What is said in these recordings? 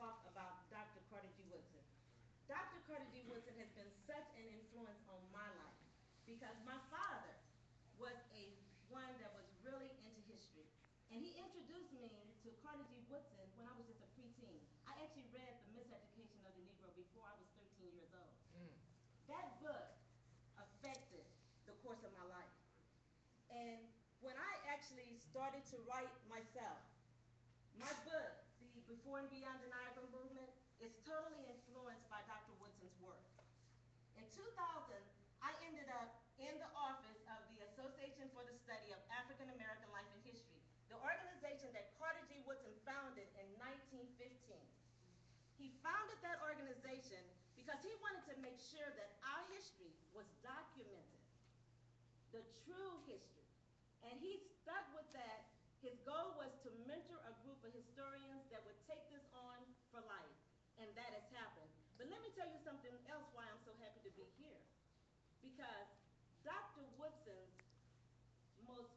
talk about Dr. Carter G. Woodson. Dr. Carter G. Woodson has been such an influence on my life because my father was one that was really into history. And he introduced me to Carter G. Woodson when I was just a preteen. I actually read The Miseducation of the Negro before I was 13 years old. That book affected the course of my life. And when I actually started to write myself, my book, the Before and Beyond the Niagara Movement, is totally influenced by Dr. Woodson's work. In 2000, I ended up in the office of the Association for the Study of African American Life and History, the organization that Carter G. Woodson founded in 1915. He founded that organization because he wanted to make sure that our history was documented, the true history. And he stuck with that. His goal was to mentor a group of historians that would take this on for life, and that has happened. But let me tell you something else why I'm so happy to be here. Because Dr. Woodson's most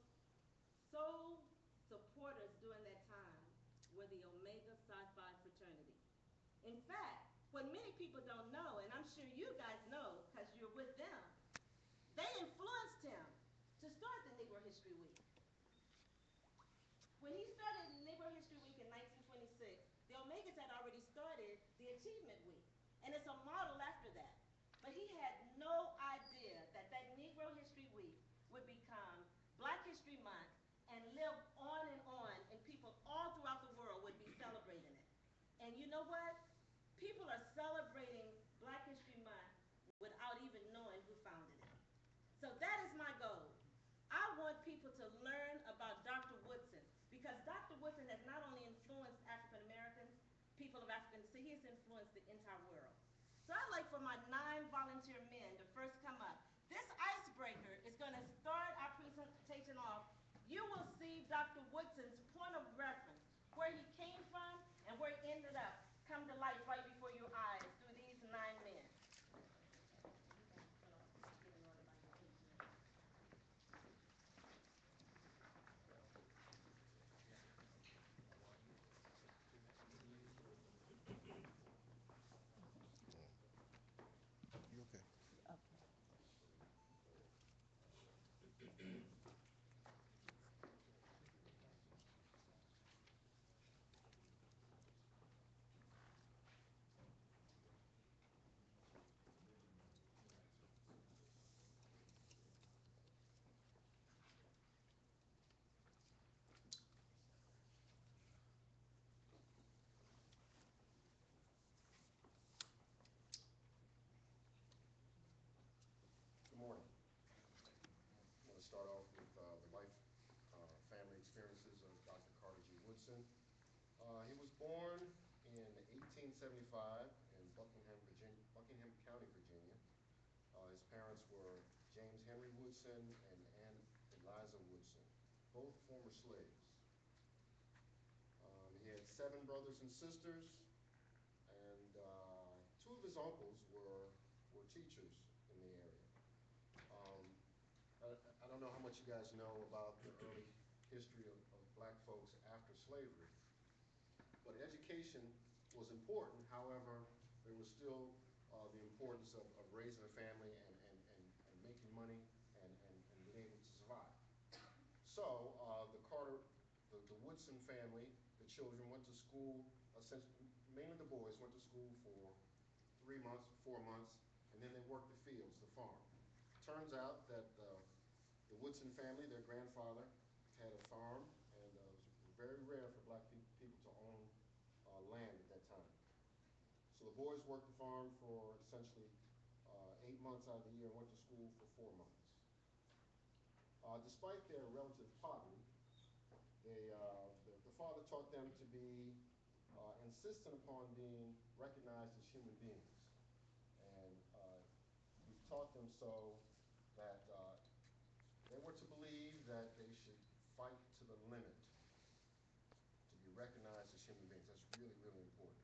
sole supporters during that time were the Omega Psi Phi fraternity. In fact, what many people don't know, and I'm sure you guys know because you're with them, they influenced him to start the Negro History Week. When he started Negro History Week in 1926, the Omegas had already started the Achievement Week, and it's a model after that. But he had no idea that that Negro History Week would become Black History Month and live on, and people all throughout the world would be celebrating it. And you know what? People are celebrating Black History Month without even knowing who founded it. So that is my goal. I want people to learn about Dr. Woodson because Dr. Woodson has not only influenced African Americans, people of African descent, he has influenced the entire world. So I'd like for my 9 volunteer men to first come up. This icebreaker is going to start our presentation off. You will see Dr. Woodson's point of reference, where he came from and where he ended up, come to life right before your eyes through these 9 men. You okay? Good morning. I'm going to start off with the life, family experiences of Dr. Carter G. Woodson. He was born in 1875 in Buckingham County, Virginia. His parents were James Henry Woodson and Anne Eliza Woodson, both former slaves. He had 7 brothers and sisters, and 2 of his uncles were teachers in the area. I don't know how much you guys know about the early history of Black folks after slavery, but education was important. However, there was still the importance of raising a family and making money and being able to survive. So the Woodson family, the children went to school, essentially, mainly the boys went to school for 3 months, 4 months, and then they worked the fields, the farm. Turns out that the Woodson family, their grandfather, had a farm, and it was very rare for Black people to own land at that time. So the boys worked the farm for essentially 8 months out of the year and went to school for 4 months. Despite their relative poverty, the father taught them to be insistent upon being recognized as human beings. And he taught them so that they were to believe that they should fight to the limit to be recognized as human beings. That's really, really important.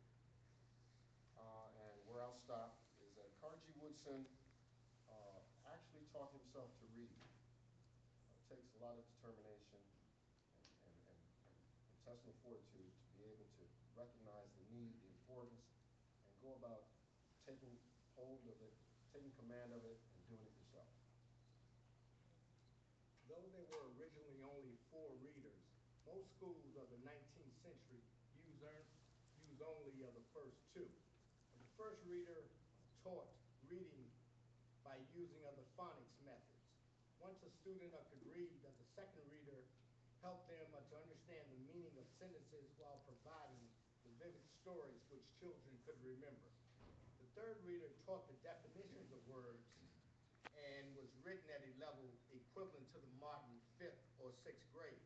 And where I'll stop is that Carter G. Woodson actually taught himself to read. It takes a lot of determination and intestinal fortitude to be able to recognize the need, the importance, and go about taking hold of it, taking command of it, and doing it yourself. Though there were originally only 4 readers, most schools of the 19th century used only the first 2. The first reader taught reading by using of the phonics methods. Once a student could read, the second reader helped them to understand the meaning of sentences while providing the vivid stories which children could remember. The third reader taught the definitions of words and was written at a level equivalent to the modern 5th or 6th grade.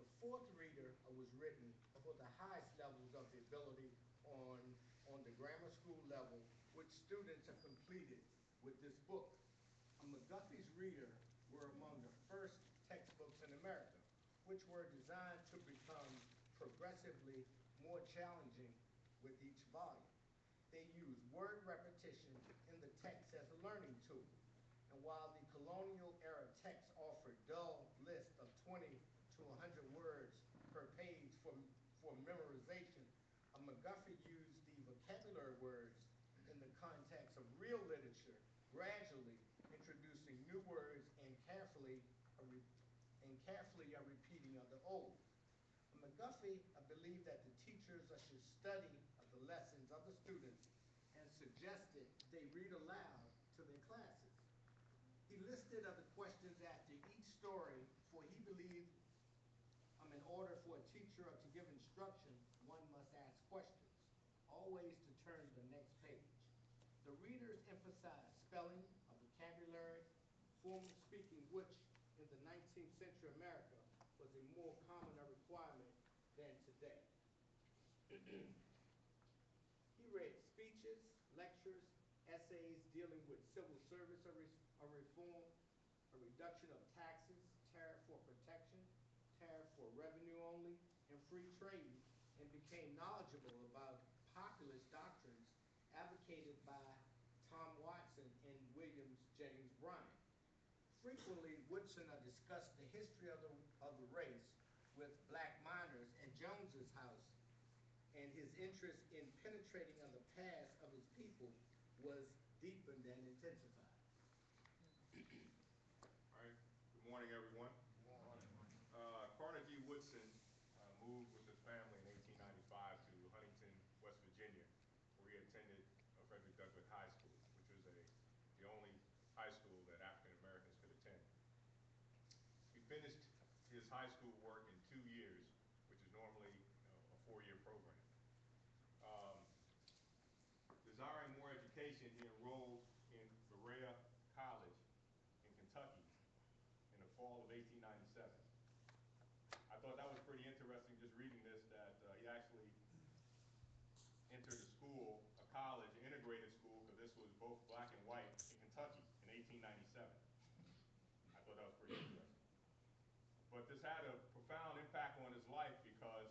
The fourth reader was written for the highest levels of the ability on the grammar school level, which students have completed with this book. McGuffey's reader were among the first textbooks in America, which were designed to become progressively more challenging with each volume. They used word repetition in the text as a learning tool. And while the colonial era text offered dull lists of 20 to 100 words per page for memorization, McGuffey used the vocabulary words in the context of real literature, gradually introducing new words and carefully repeating of the old. McGuffey believed that the teachers should study the lessons of the students and suggested they read aloud to their classes. He listed the questions after each story, for he believed in order for a teacher to give instruction, one must ask questions, always to turn to the next page. The readers emphasized spelling, vocabulary, formal speaking, which in the 19th century America was a more common requirement than today. He read speeches, lectures, essays dealing with civil service reform, a reduction of taxes, tariff for protection, tariff for revenue only, and free trade, and became knowledgeable about populist doctrines advocated by Tom Watson and Williams Jennings Bryan. Frequently, Woodson discussed the history of the race with black miners at Jones's house, and his interest in penetrating the past of his people was deepened and intensified. All right. Good morning, everyone. Good morning. Carnegie Woodson moved with his family in 1895 to Huntington, West Virginia, where he attended Frederick Douglass High School, which was the only high school that African Americans could attend. He finished his high school work in 2 years, which is normally a 4-year program. Desiring more education, he enrolled in Berea College in Kentucky in the fall of 1897. I thought that was pretty interesting, just reading this, that he actually entered a school, a college, an integrated school, because this was both black and white, in Kentucky in 1897. I thought that was pretty interesting. But this had a profound impact on his life because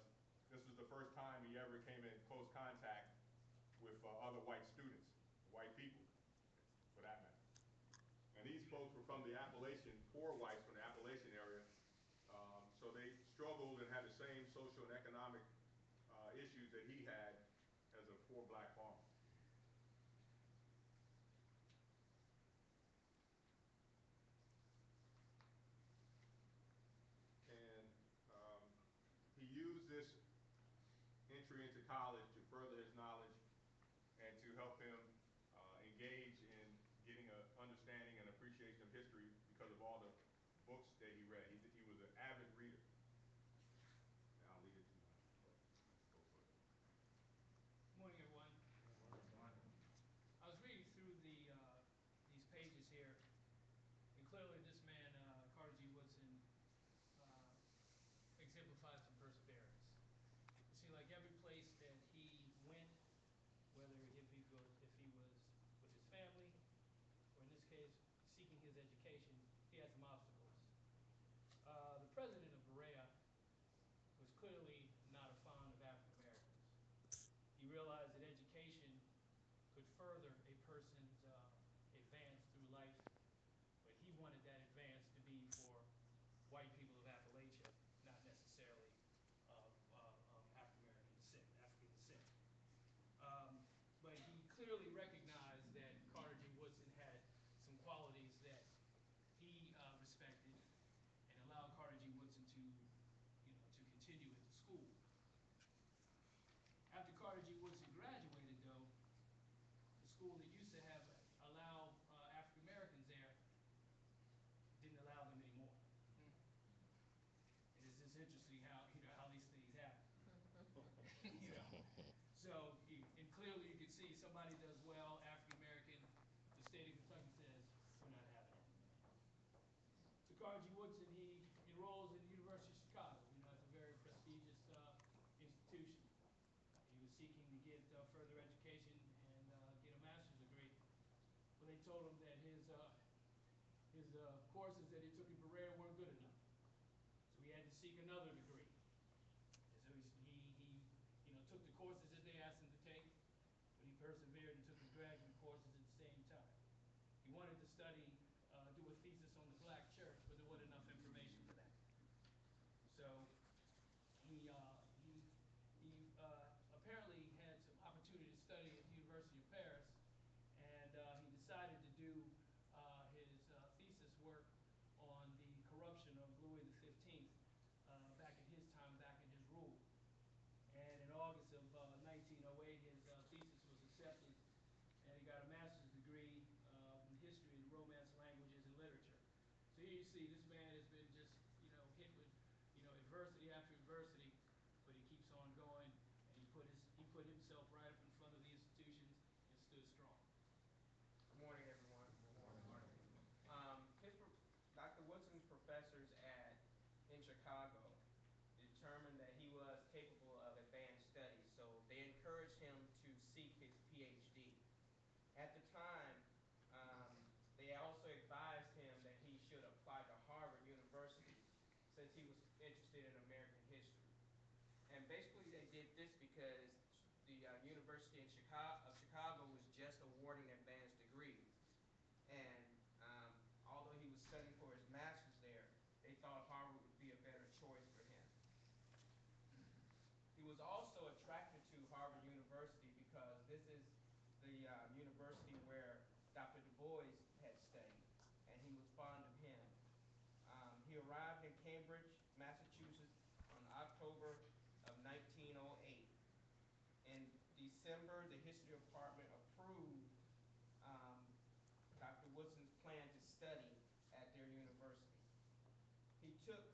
this was the first time he ever came in close contact with other white students, white people, for that matter. And these folks were from the Appalachian, poor whites from the Appalachian area, so they struggled and had the same social and economic issues that he had as a poor black farmer. And he used this entry into college to further his knowledge and to help him engage in getting an understanding and appreciation of history because of all the books that he read. He was an avid reader. Now I'll leave it to you. Go for it. Good morning, everyone. Good morning. I was reading through these pages here, and clearly this man, Carter G. Woodson, exemplified some perseverance. You see, like every place that he went, whether if he was with his family, or in this case, seeking his education, he had some obstacles. The president of Berea was clearly not a fond of African Americans. He realized that education could further a person's advance through life, but he wanted that advance to be for white people of Appalachia, not necessarily of African American descent, African descent. school that used to have allow African Americans there didn't allow them anymore. And it's just interesting how how these things happen. you know. So and clearly you can see somebody does well, African American, the state of Kentucky says we're not having it. Takaji Woodson, he enrolls in the University of Chicago. It's a very prestigious institution. He was seeking to get further education and get a master's degree. But they told him that his courses that he took in Berea weren't good enough. So he had to seek another degree. And so he took the courses that they asked him to take, but he persevered and took the graduate courses at the same time. He wanted to study, do a thesis on the black church, but there wasn't enough information for that. So he apparently had some opportunity to study at the University of Paris, and he decided to do his thesis work on the corruption of Louis XV back in his time, back in his rule. And in August of 1908, his thesis was accepted, and he got a master's degree in history and Romance languages and literature. So here you see this man has been just hit with adversity after adversity, but he keeps on going, and he put himself right up in front of the institutions and stood strong. Good morning, everyone. Good morning. Dr. Woodson's professors in Chicago determined that he was capable of advanced studies, so they encouraged him to seek his PhD. At the time, they also advised him that he should apply to Harvard University since he was interested in American history. And basically they did this because the University of Chicago was just awarding advanced degrees. And although he was studying for his master's there, they thought Harvard would be a better choice for him. He was also attracted to Harvard University because this is the university where Dr. Du Bois had studied, and he was fond of him. He arrived in Cambridge, Massachusetts on October of 1908. In December, the history department approved Dr. Woodson's plan to study at their university. He took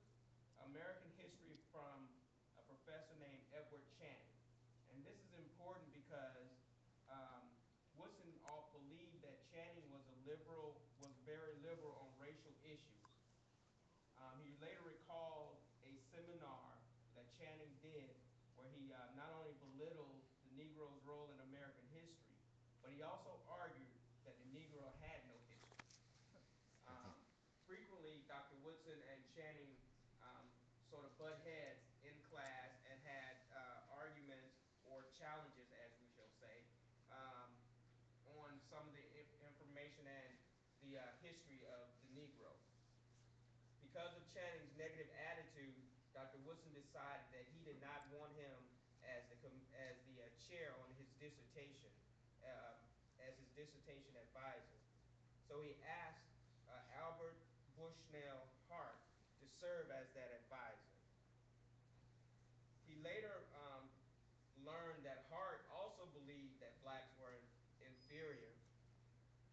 American history from a professor named Edward Channing. And this is important because Woodson believed that Channing was very liberal on racial issues. He later recalled a seminar that Channing did where he not only belittled the Negro's role in American history, but he also argued that the Negro had no history. Frequently, Dr. Woodson and Channing sort of butt heads in class and had arguments or challenges, as we shall say, on some of the information and the history of the Negro. Because of Channing's negative attitude, Dr. Woodson decided that he did not want him as the chair on his dissertation, as his dissertation advisor. So he asked Albert Bushnell Hart to serve as that advisor. He later learned that Hart also believed that blacks were inferior,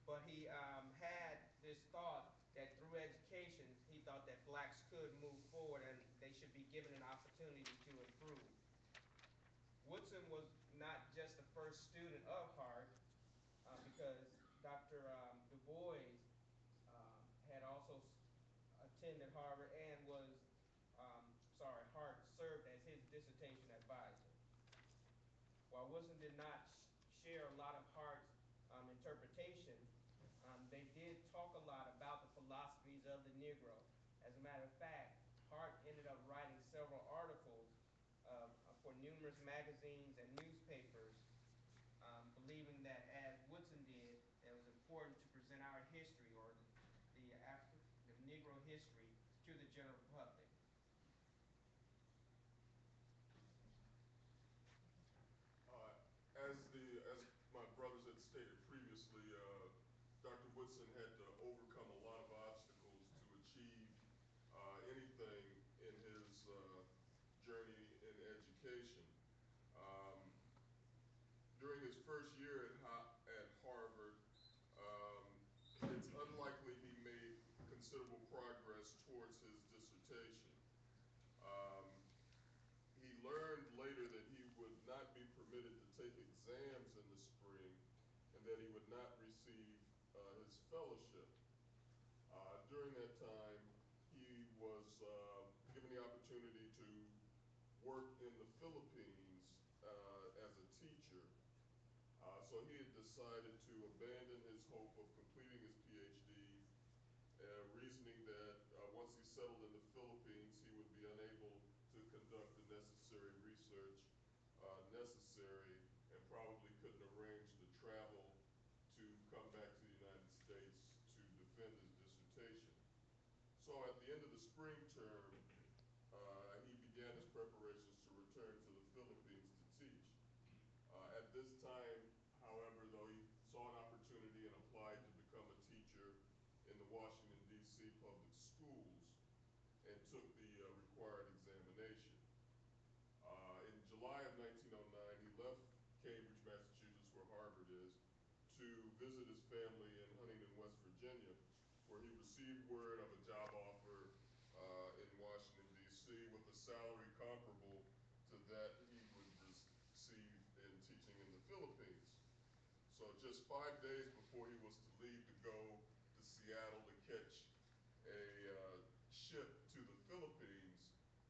but he had this thought that through education, he thought that blacks could move forward and they should be given an opportunity to improve. Woodson was not just the first student of Hart, because Dr. Du Bois had also attended Harvard and Hart served as his dissertation advisor. While Woodson did not share a lot of Hart's interpretation, they did talk a lot about the philosophies of the Negro. As a matter of fact, Hart ended up writing several articles for numerous magazines and newspapers, believing that, as Woodson did, it was important to present our history, or the Negro history, to the general public. As my brothers had stated previously, Dr. Woodson had to overcome a lot of obstacles to achieve anything in his journey in education. During his first year at Harvard, considerable progress towards his dissertation. Um, he learned later that he would not be permitted to take exams in the spring and that he would not receive his fellowship. During that time, he was given the opportunity to work in the Philippines as a teacher. So he had decided to abandon his hope of completing his PhD, reasoning that once he settled in the Philippines, he would be unable to conduct the necessary research necessary and probably couldn't arrange the travel to come back to the United States to defend his dissertation. So at the end of the spring term, he began his preparations to return to the Philippines to teach. At this time, however, though, he saw an opportunity and applied to become a teacher in the Washington, D.C. public schools and took the required examination. In July of 1909, he left Cambridge, Massachusetts, where Harvard is, to visit his family in Huntington, West Virginia, where he received word of a job offer in Washington, D.C. with a salary comparable to that he would receive in teaching in the Philippines. So just 5 days before he was to leave to go to Seattle to catch a ship to the Philippines,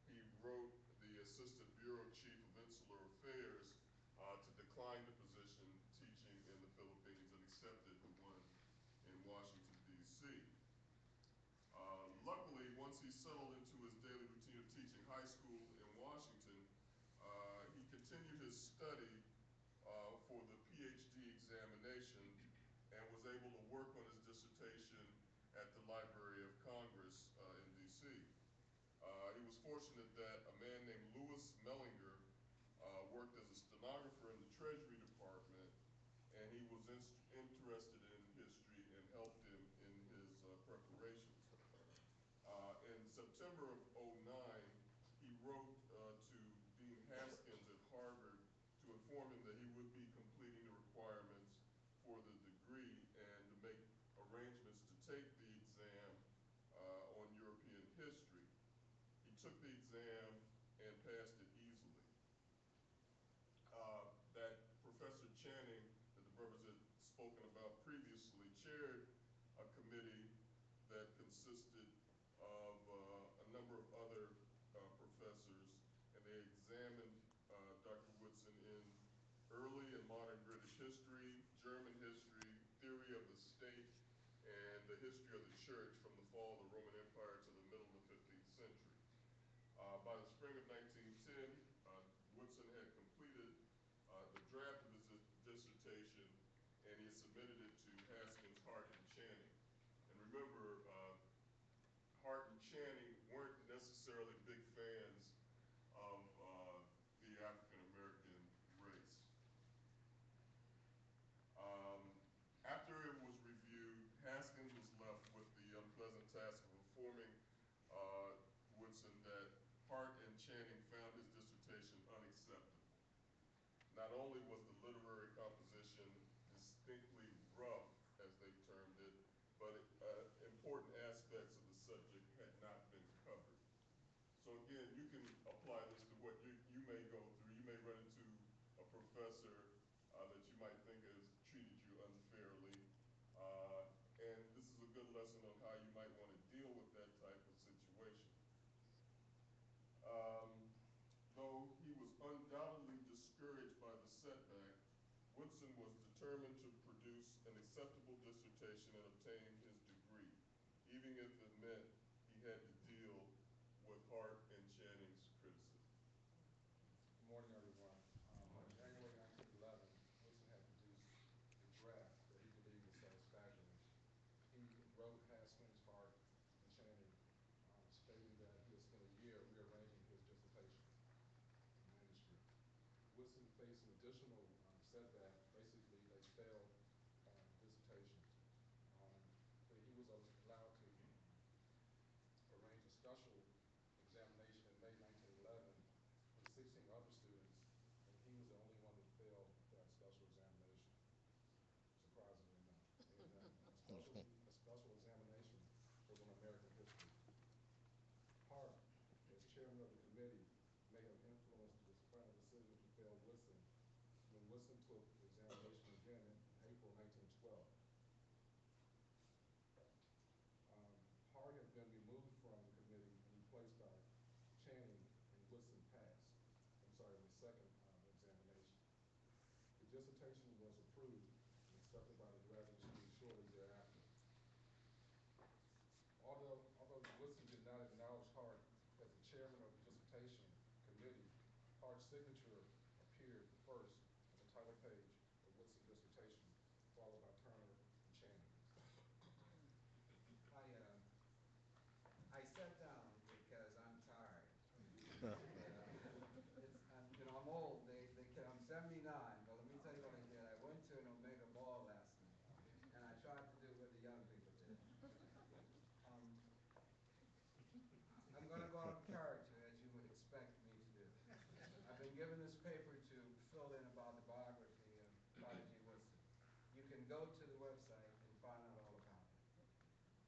he wrote the Assistant Bureau Chief of Insular Affairs to decline the position teaching in the Philippines and accepted the one in Washington, D.C. Luckily, once he settled into his daily routine of teaching high school in Washington, he continued his study for the PhD examination and was able to work on his dissertation at the Library of Congress in D.C. He was fortunate that a man named Louis Mellinger worked as a stenographer in the Treasury Department, and he was interested in history and helped him in his preparations. In September of '09, he wrote to Dean Haskins at Harvard to inform him that he would be completing the requirements for the degree and to make arrangements to take the exam on European history. He took the exam and passed it easily. That Professor Channing, that the brothers had spoken about previously, chaired a committee that consisted of a number of other professors, and they examined Dr. Woodson in early and modern British history, German history, theory of the state, and the history of the church from the fall of the Roman Empire to the middle of the 15th century. By the spring of 1910, Woodson had completed the draft of his dissertation, and he submitted it to Haskins, Hart, and Channing. And remember, Hart and Channing weren't necessarily big fans of the African-American race. After it was reviewed, Haskins was left with the unpleasant task of informing Woodson that Hart and Channing found his dissertation unacceptable. Not only was the literary composition distinctly rough, as they termed it, but important aspects of the subject had not been covered. So again, you can apply this to what you may go through. You may run into a professor that you might think has treated you unfairly, and this is a good lesson on how you might want to deal with that type of situation. Though he was undoubtedly discouraged by the setback, Woodson was determined to produce an acceptable dissertation and obtain his degree, even if it meant he had to deal with Hart and Channing's criticism. Good morning, everyone. In January 1911, Woodson had produced a draft that he believed was satisfactory. He wrote Haskins, Hart, and Channing, stating that he had spent a year rearranging his dissertation manuscript. Woodson faced an additional setback. Basically, they failed dissertations. But he was allowed to arrange a special examination in May 1911 with 16 other students, and he was the only one that failed that special examination, surprisingly enough. And a special examination was on a American history. Hart, as chairman of the committee, may have influenced the final decision to fail Woodson when Woodson took the examination again in April 1912. Hart had been removed from the committee and replaced by Channing, and Woodson passed. I'm sorry, in the second examination. The dissertation was approved and accepted by the graduate school shortly thereafter. Although Woodson did not acknowledge Hart as the chairman of the dissertation committee, Hart's signature appeared first on the title page of Woodson's dissertation, followed by Turner and Channing. I sat down because I'm tired. I'm old. I'm 79, but let me tell you what I did. I went to an Omega ball last night, and I tried to do what the young people did. I'm going to go out of character, as you would expect me to do. I've been given this paper to fill in about the biography of Carter G. Woodson. You can go to the website and find out all about it.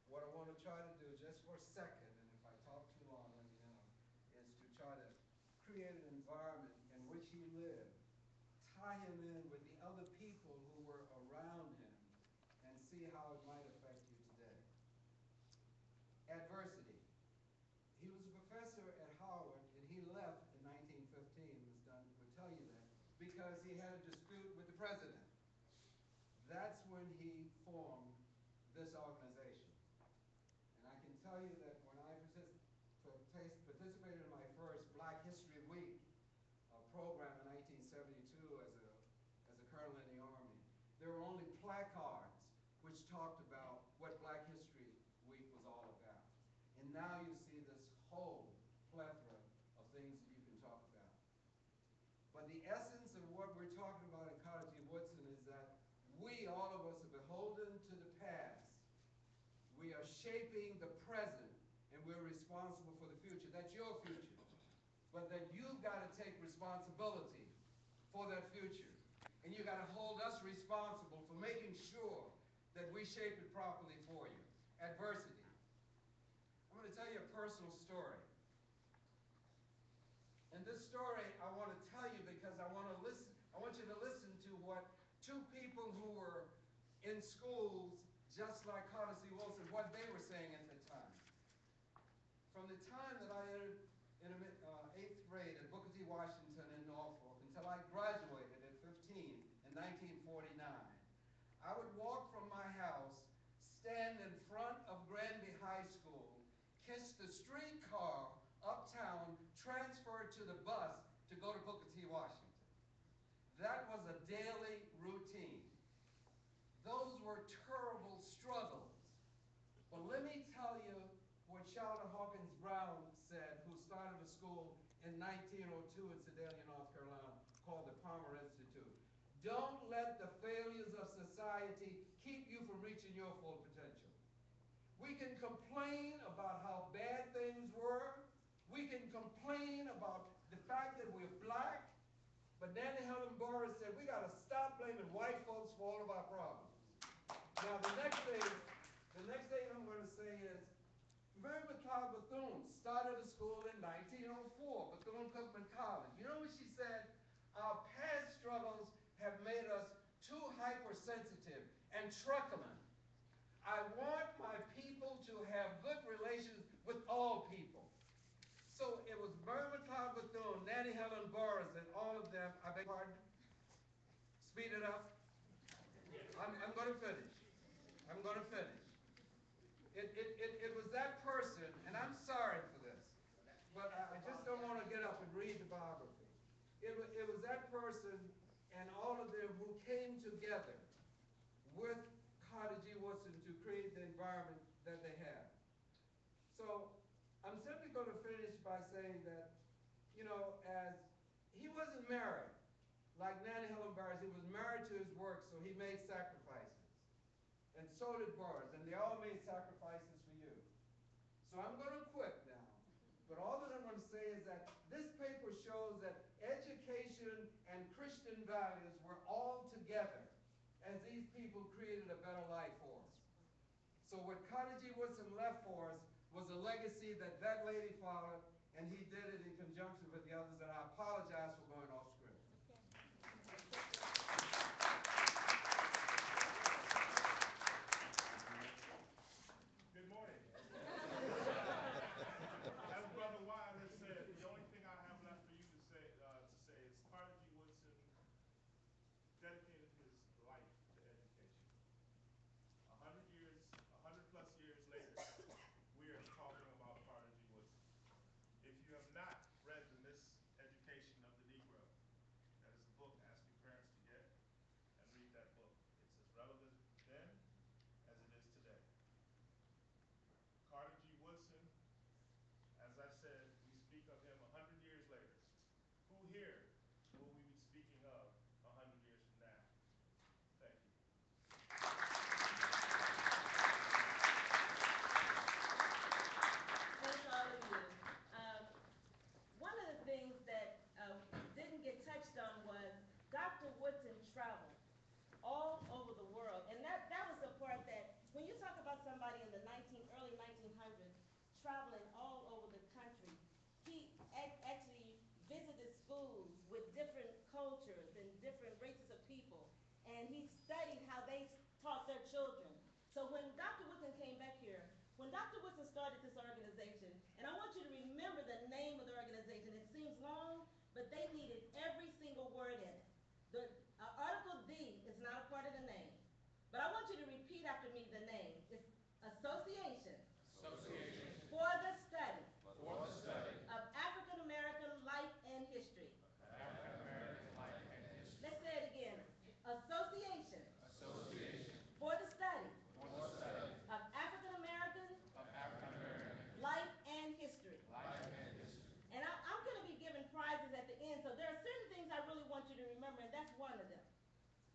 What I want to try to do, just for a second, and if I talk too long, let me know, is to try to create an environment in which he lived, tie him in with the other people who were around him, and see how it might affect you today. Adversity. He was a professor at Howard, and he left in 1915, would tell you that, because he had a dispute with the president. That's when he formed this organization. And I can tell you that when I participated in my first Black History Week program in 1972 as a colonel in the Army, there were only placards which talked about what Black History Week was all about. And now you see this whole plethora of things that you can talk about. But the essence of what we're talking about in Carter G. Woodson is that we, all of us, are beholden to the past. We are shaping the present, and we're responsible for the future. That's your future. But that you've got to take responsibility for that future. And you've got to hold us responsible for making sure that we shape it properly for you. Adversity. I'm going to tell you a personal story. And this story I want to tell you because I want you to listen to what two people who were in schools just like Carter C. Woodson, what they were saying at the time. From the time that I entered in 8th grade at Booker T. Washington in Norfolk until I graduated at 15 in 1949, I would walk from my house, stand in front of Granby High School, kiss the streetcar uptown, transfer to the bus to go to Booker T. Washington. That was a daily routine. Those were terrible struggles. But let me tell you what Charlotte Hawkins Brown said, who started a school in 1902 in Sedalia, North Carolina, called the Palmer Institute. Don't let the failures of society keep you from reaching your full potential. We can complain about how bad things were. We can complain about the fact that we're black. But Nanny Helen Boris said, we got to stop blaming white folks for all of our problems. Now, the next thing I'm going to say is, Mary McLeod Bethune started a school in 1904, Bethune-Cookman College. You know what she said? Our past struggles have made us too hypersensitive and truculent. I want my people to have good relations with all people. So it was Mary McLeod Bethune, Nanny Helen Boris, and all of them. I beg your pardon? Speed it up. I'm going to finish. I'm going to finish. It was that person, and I'm sorry for this, but I just don't want to get up and read the biography. It was that person and all of them who came together with Carter G. Woodson to create the environment that they have. So I'm simply going to finish by saying that, as he wasn't married, like Nanny Helen Boris, he was married to his work, so he made sacrifices. And so did Boris, and they all made sacrifices for you. So I'm going to quit now. But all that I'm going to say is that this paper shows that education and Christian values were all together as these people created a better life for us. So what Carter G. Woodson left for us was a legacy that that lady followed, and he did it in conjunction with the others, and I apologize for going off script. Good morning. As Brother Wyatt has said, the only thing I have left for you to say is Carter G. Woodson dedicated his life to education. 100 plus years later, we are talking about Carter G. Woodson. If you have not read The Miseducation of the Negro, that is a book I ask your parents to get and read that book. It's as relevant then as it is today. Carter G. Woodson, as I said, we speak of him 100 years later. Who here will we be speaking of 100 years from now? Thank you. Thank all of you. One of the things that didn't get touched on was Dr. Woodson traveled all over the world. And that was the part that, when you talk about somebody in the early 1900s traveling all over the country, he actually visited schools with different cultures and different races of people. And he studied how they taught their children. So when Dr. Woodson came back here, when Dr. Woodson started this organization, and I want you to remember the name of the organization. It seems long, but they needed every single word in it. The Article D is not a part of the name. But I want you to repeat after me the name. It's Association. Association. For the Study. For the Study. Of African American Life and History. African American Life and History. Let's say it again. Association. Association. For the Study. For the Study. Of African American. Of African American. Life and History. Life and History. And I'm going to be giving prizes at the end, so there are certain things I really want you to remember, and that's one of them.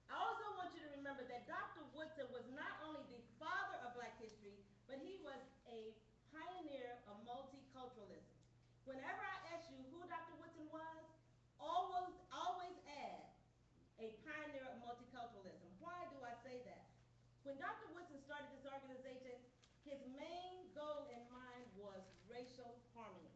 I also want you to remember that Dr. Woodson was not only the father of Black history, but he was a pioneer of multiculturalism. Whenever I ask you who Dr. Woodson was, always add a pioneer of multiculturalism. Why do I say that? When Dr. Woodson started this organization, his main goal in mind was racial harmony.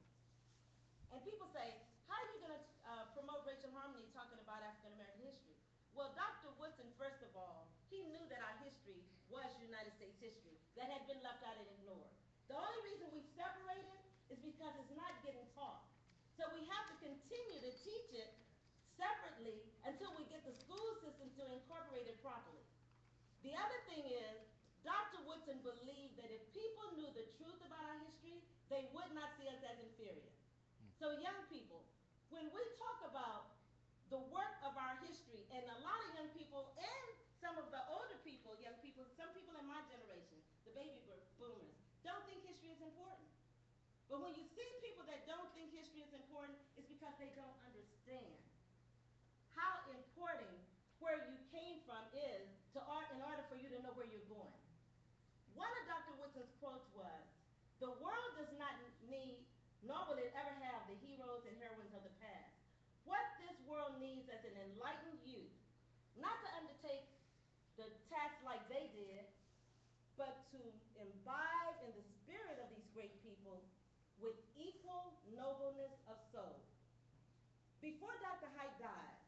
And people say, how are you going to promote racial harmony talking about African American history? Well, Dr. Woodson, first of all, he knew that our history was United States history that had been left out and ignored. The only reason we separated is because it's not getting taught. So we have to continue to teach it separately until we get the school system to incorporate it properly. The other thing is, Dr. Woodson believed that if people knew the truth about our history, they would not see us as inferior. So young people, when we talk about the work of our history, and a lot of young people and some of the older people, young people, some people in my generation, the baby boomers, don't think history is important. But when you see people that don't think history is important, it's because they don't understand how important where you came from is in order for you to know where you're going. One of Dr. Woodson's quotes was, "The world does not need, nor will it ever have, the heroes and heroines of the past. What this world needs is an enlightened youth, not to undertake the task like they did, but to imbibe in the spirit of these great people with equal nobleness of soul." Before Dr. Height died,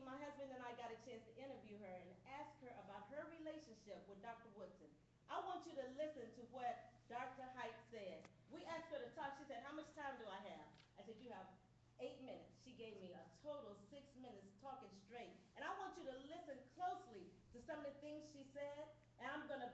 my husband and I got a chance to interview her and ask her about her relationship with Dr. Woodson. I want you to listen to what Dr. Height said. We asked her to talk. She said, "How much time do I have?" I said, "You have 8 minutes." She gave me a total 6 minutes talking straight. And I want you to listen closely to some of the things she said, and I'm going to